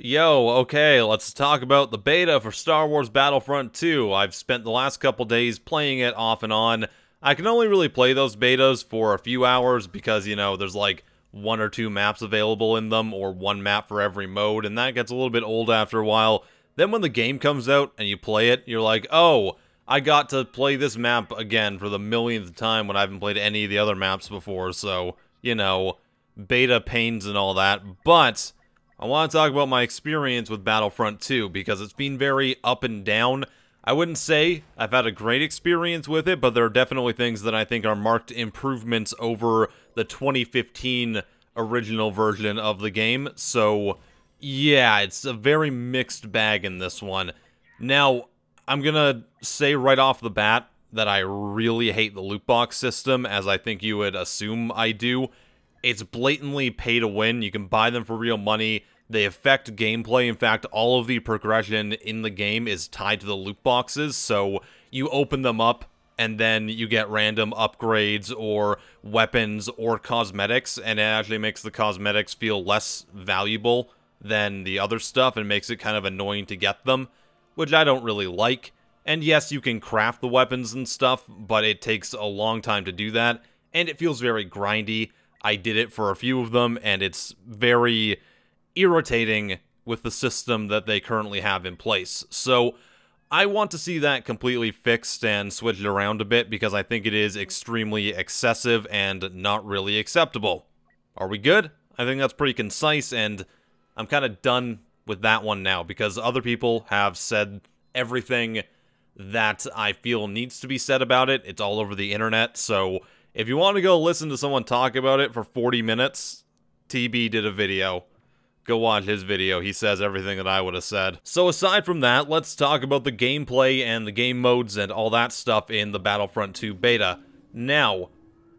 Yo, okay, let's talk about the beta for Star Wars Battlefront 2. I've spent the last couple days playing it off and on. I can only really play those betas for a few hours because, there's like one or two maps available in them, or one map for every mode, and that gets a little bit old after a while. Then when the game comes out and you play it, you're like, oh, I got to play this map again for the millionth time when I haven't played any of the other maps before, so, beta pains and all that, but I want to talk about my experience with Battlefront 2, because it's been very up and down. I wouldn't say I've had a great experience with it, but there are definitely things that I think are marked improvements over the 2015 original version of the game. So, yeah, it's a very mixed bag in this one. Now, I'm gonna say right off the bat that I really hate the loot box system, as I think you would assume I do. It's blatantly pay to win. You can buy them for real money. They affect gameplay. In fact, all of the progression in the game is tied to the loot boxes, so you open them up, and then you get random upgrades or weapons or cosmetics, and it actually makes the cosmetics feel less valuable than the other stuff, and makes it kind of annoying to get them, which I don't really like. And yes, you can craft the weapons and stuff, but it takes a long time to do that, and it feels very grindy. I did it for a few of them, and it's very irritating with the system that they currently have in place. So I want to see that completely fixed and switched around a bit, because I think it is extremely excessive and not really acceptable. Are we good? I think that's pretty concise, and I'm kind of done with that one now, because other people have said everything that I feel needs to be said about it. It's all over the internet, so if you want to go listen to someone talk about it for 40 minutes, TB did a video. Go watch his video, he says everything that I would have said. So aside from that, let's talk about the gameplay and the game modes and all that stuff in the Battlefront 2 beta. Now,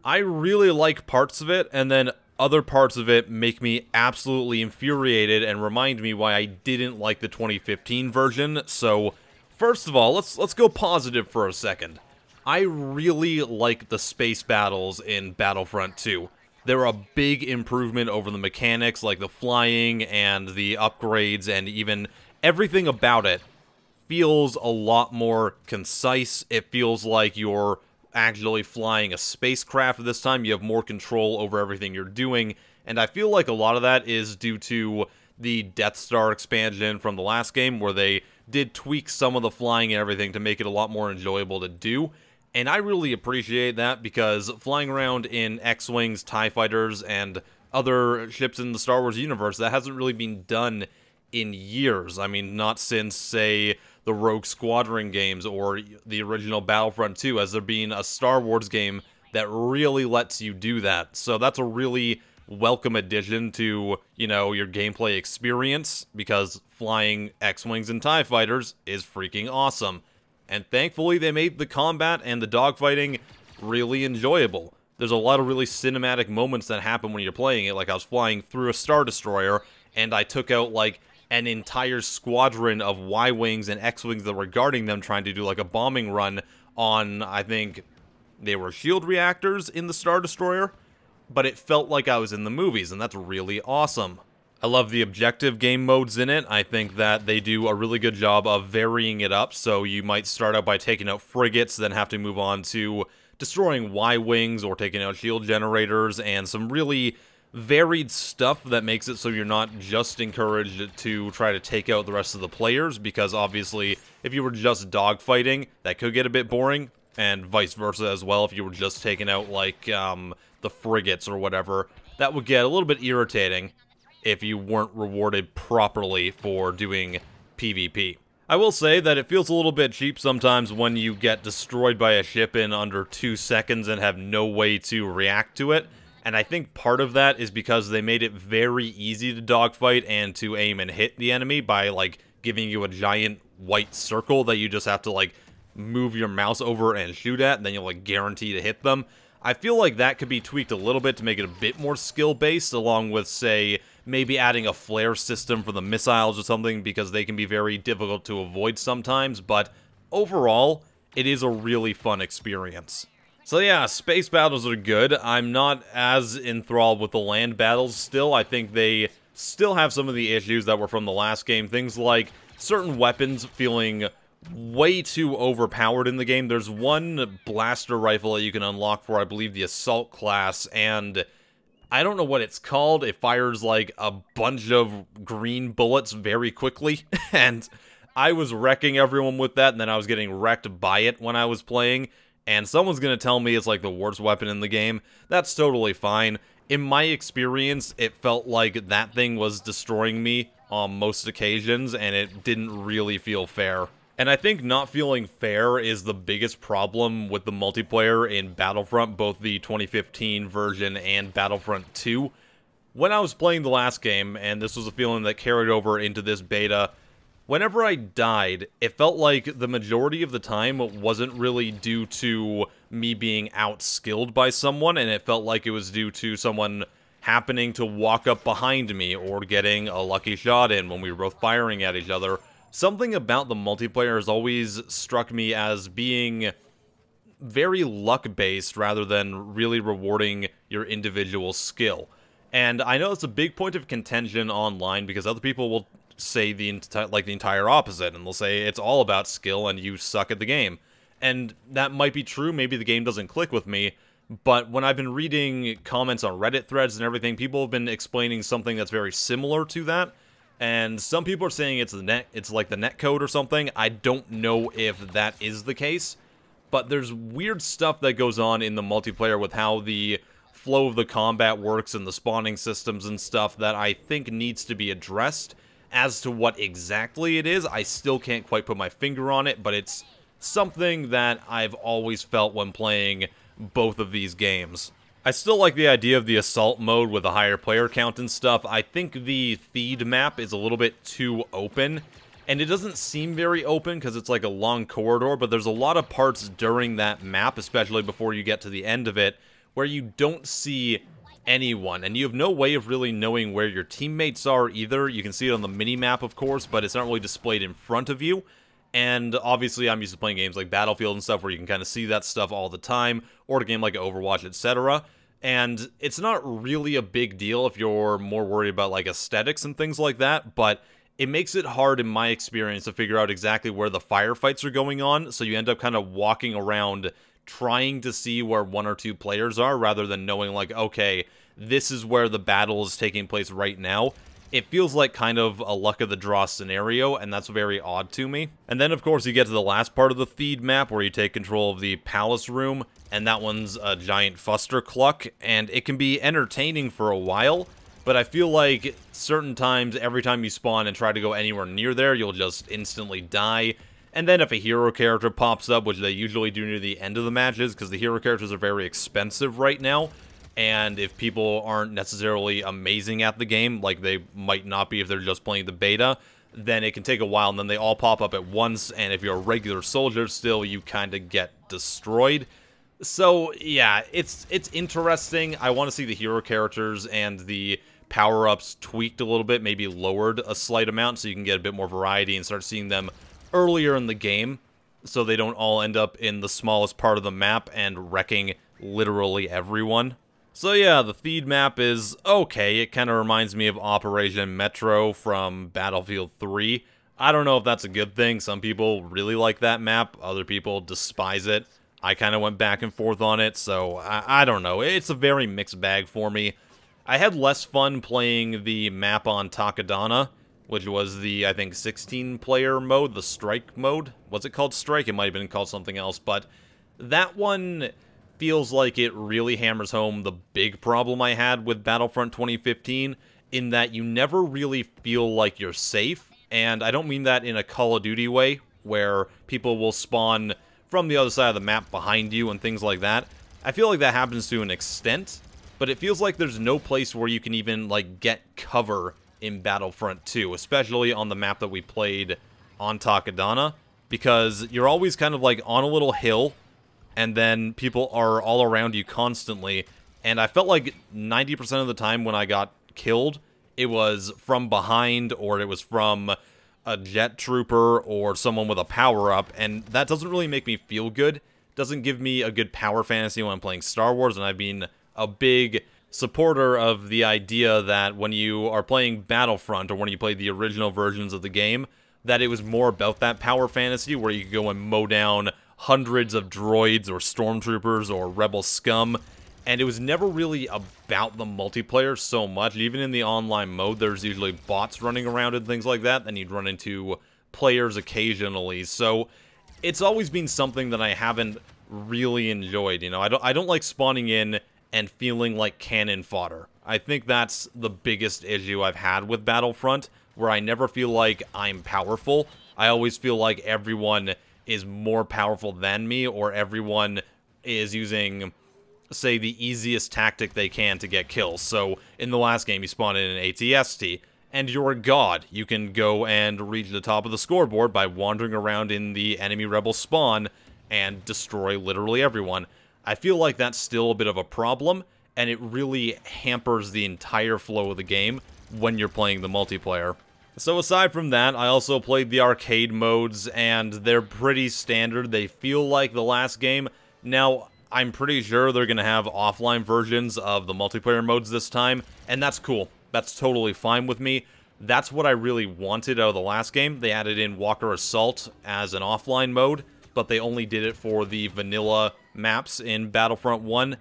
I really like parts of it, and then other parts of it make me absolutely infuriated and remind me why I didn't like the 2015 version. So, first of all, let's go positive for a second. I really like the space battles in Battlefront 2. They're a big improvement over the mechanics, like the flying and the upgrades, and even everything about it feels a lot more concise. It feels like you're actually flying a spacecraft this time. You have more control over everything you're doing, and I feel like a lot of that is due to the Death Star expansion from the last game, where they did tweak some of the flying and everything to make it a lot more enjoyable to do. And I really appreciate that, because flying around in X-Wings, TIE Fighters, and other ships in the Star Wars universe, that hasn't really been done in years. I mean, not since, say, the Rogue Squadron games or the original Battlefront 2, as there being a Star Wars game that really lets you do that. So that's a really welcome addition to, your gameplay experience, because flying X-Wings and TIE Fighters is freaking awesome. And thankfully, they made the combat and the dogfighting really enjoyable. There's a lot of really cinematic moments that happen when you're playing it. Like, I was flying through a Star Destroyer, and I took out, like, an entire squadron of Y-Wings and X-Wings that were guarding them, trying to do, like, a bombing run on, I think, they were shield reactors in the Star Destroyer. But it felt like I was in the movies, and that's really awesome. I love the objective game modes in it. I think that they do a really good job of varying it up, so you might start out by taking out frigates, then have to move on to destroying Y-Wings or taking out shield generators, and some really varied stuff that makes it so you're not just encouraged to try to take out the rest of the players, because obviously, if you were just dogfighting, that could get a bit boring, and vice versa as well. If you were just taking out, like, the frigates or whatever, that would get a little bit irritating if you weren't rewarded properly for doing PvP. I will say that it feels a little bit cheap sometimes when you get destroyed by a ship in under 2 seconds and have no way to react to it, and I think part of that is because they made it very easy to dogfight and to aim and hit the enemy by, like, giving you a giant white circle that you just have to, like, move your mouse over and shoot at, and then you'll, like, guarantee to hit them. I feel like that could be tweaked a little bit to make it a bit more skill-based, along with, say, maybe adding a flare system for the missiles or something, because they can be very difficult to avoid sometimes, but overall, it is a really fun experience. So yeah, space battles are good. I'm not as enthralled with the land battles still. I think they still have some of the issues that were from the last game. Things like certain weapons feeling way too overpowered in the game. There's one blaster rifle that you can unlock for, I believe, the assault class, and I don't know what it's called. It fires like a bunch of green bullets very quickly, and I was wrecking everyone with that, and then I was getting wrecked by it when I was playing, and someone's gonna tell me it's like the worst weapon in the game. That's totally fine. In my experience, it felt like that thing was destroying me on most occasions, and it didn't really feel fair. And I think not feeling fair is the biggest problem with the multiplayer in Battlefront, both the 2015 version and Battlefront 2. When I was playing the last game, and this was a feeling that carried over into this beta, whenever I died, it felt like the majority of the time wasn't really due to me being outskilled by someone, and it felt like it was due to someone happening to walk up behind me or getting a lucky shot in when we were both firing at each other. Something about the multiplayer has always struck me as being very luck-based rather than really rewarding your individual skill. And I know it's a big point of contention online because other people will say the entire opposite, and they'll say it's all about skill and you suck at the game. And that might be true, maybe the game doesn't click with me, but when I've been reading comments on Reddit threads and everything, people have been explaining something that's very similar to that. And some people are saying it's like the netcode or something. I don't know if that is the case, but there's weird stuff that goes on in the multiplayer with how the flow of the combat works and the spawning systems and stuff that I think needs to be addressed. As to what exactly it is, I still can't quite put my finger on it, but it's something that I've always felt when playing both of these games. I still like the idea of the assault mode with a higher player count and stuff. I think the feed map is a little bit too open, and it doesn't seem very open because it's like a long corridor, but there's a lot of parts during that map, especially before you get to the end of it, where you don't see anyone, and you have no way of really knowing where your teammates are either. You can see it on the mini-map, of course, but it's not really displayed in front of you. And obviously, I'm used to playing games like Battlefield and stuff where you can kind of see that stuff all the time, or a game like Overwatch, etc. And it's not really a big deal if you're more worried about like aesthetics and things like that, but it makes it hard in my experience to figure out exactly where the firefights are going on, so you end up kind of walking around trying to see where one or two players are rather than knowing like, okay, this is where the battle is taking place right now. It feels like kind of a luck of the draw scenario, and that's very odd to me. And then, of course, you get to the last part of the feed map where you take control of the palace room, and that one's a giant fustercluck, and it can be entertaining for a while, but I feel like certain times, every time you spawn and try to go anywhere near there, you'll just instantly die. And then if a hero character pops up, which they usually do near the end of the matches, because the hero characters are very expensive right now, and if people aren't necessarily amazing at the game, like they might not be if they're just playing the beta, then it can take a while, and then they all pop up at once, and if you're a regular soldier still, you kind of get destroyed. So, yeah, it's interesting. I want to see the hero characters and the power-ups tweaked a little bit, maybe lowered a slight amount, so you can get a bit more variety and start seeing them earlier in the game, so they don't all end up in the smallest part of the map and wrecking literally everyone. So yeah, the feed map is okay. It kind of reminds me of Operation Metro from Battlefield 3. I don't know if that's a good thing. Some people really like that map. Other people despise it. I kind of went back and forth on it, so I don't know. It's a very mixed bag for me. I had less fun playing the map on Takodana, which was the, I think, 16-player mode, the Strike mode. Was it called Strike? It might have been called something else, but that one feels like it really hammers home the big problem I had with Battlefront 2015, in that you never really feel like you're safe, and I don't mean that in a Call of Duty way, where people will spawn from the other side of the map behind you and things like that. I feel like that happens to an extent, but it feels like there's no place where you can even, like, get cover in Battlefront 2, especially on the map that we played on Takodana, because you're always kind of, like, on a little hill, and then people are all around you constantly, and I felt like 90% of the time when I got killed, it was from behind, or it was from a jet trooper, or someone with a power-up, and that doesn't really make me feel good. It doesn't give me a good power fantasy when I'm playing Star Wars, and I've been a big supporter of the idea that when you are playing Battlefront, or when you play the original versions of the game, that it was more about that power fantasy where you could go and mow down hundreds of droids or stormtroopers or rebel scum, and it was never really about the multiplayer so much. Even in the online mode, there's usually bots running around and things like that, then you'd run into players occasionally, so it's always been something that I haven't really enjoyed, you know? I don't like spawning in and feeling like cannon fodder. I think that's the biggest issue I've had with Battlefront, where I never feel like I'm powerful. I always feel like everyone is more powerful than me, or everyone is using, say, the easiest tactic they can to get kills. So, in the last game, you spawn in an ATST, and you're a god. You can go and reach the top of the scoreboard by wandering around in the enemy rebel spawn and destroy literally everyone. I feel like that's still a bit of a problem, and it really hampers the entire flow of the game when you're playing the multiplayer. So aside from that, I also played the arcade modes, and they're pretty standard. They feel like the last game. Now, I'm pretty sure they're going to have offline versions of the multiplayer modes this time, and that's cool. That's totally fine with me. That's what I really wanted out of the last game. They added in Walker Assault as an offline mode, but they only did it for the vanilla maps in Battlefront 1.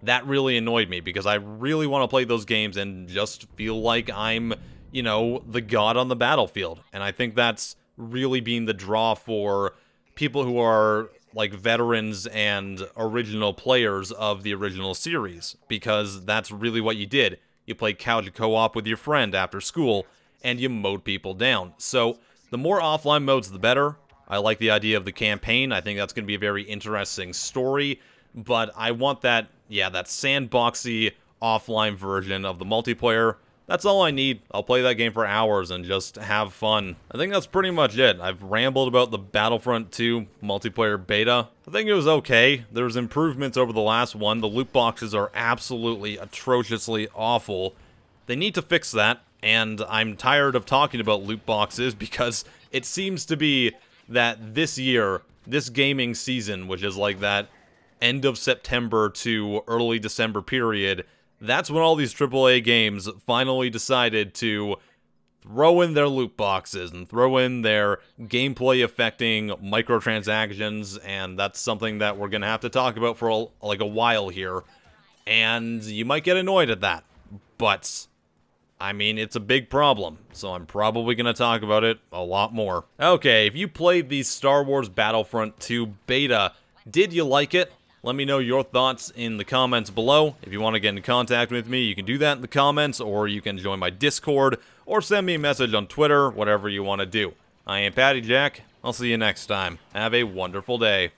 That really annoyed me, because I really want to play those games and just feel like I'm, you know, the god on the battlefield. And I think that's really been the draw for people who are, like, veterans and original players of the original series, because that's really what you did. You played couch co-op with your friend after school, and you mowed people down. So, the more offline modes, the better. I like the idea of the campaign. I think that's going to be a very interesting story, but I want that, yeah, that sandboxy offline version of the multiplayer. That's all I need. I'll play that game for hours and just have fun. I think that's pretty much it. I've rambled about the Battlefront 2 multiplayer beta. I think it was okay. There's improvements over the last one. The loot boxes are absolutely atrociously awful. They need to fix that, and I'm tired of talking about loot boxes because it seems to be that this year, this gaming season, which is like that end of September to early December period, that's when all these AAA games finally decided to throw in their loot boxes and throw in their gameplay-affecting microtransactions, and that's something that we're going to have to talk about for like a while here. And you might get annoyed at that, but I mean, it's a big problem, so I'm probably going to talk about it a lot more. Okay, if you played the Star Wars Battlefront 2 beta, did you like it? Let me know your thoughts in the comments below. If you want to get in contact with me, you can do that in the comments, or you can join my Discord, or send me a message on Twitter, whatever you want to do. I am PattyJack. I'll see you next time. Have a wonderful day.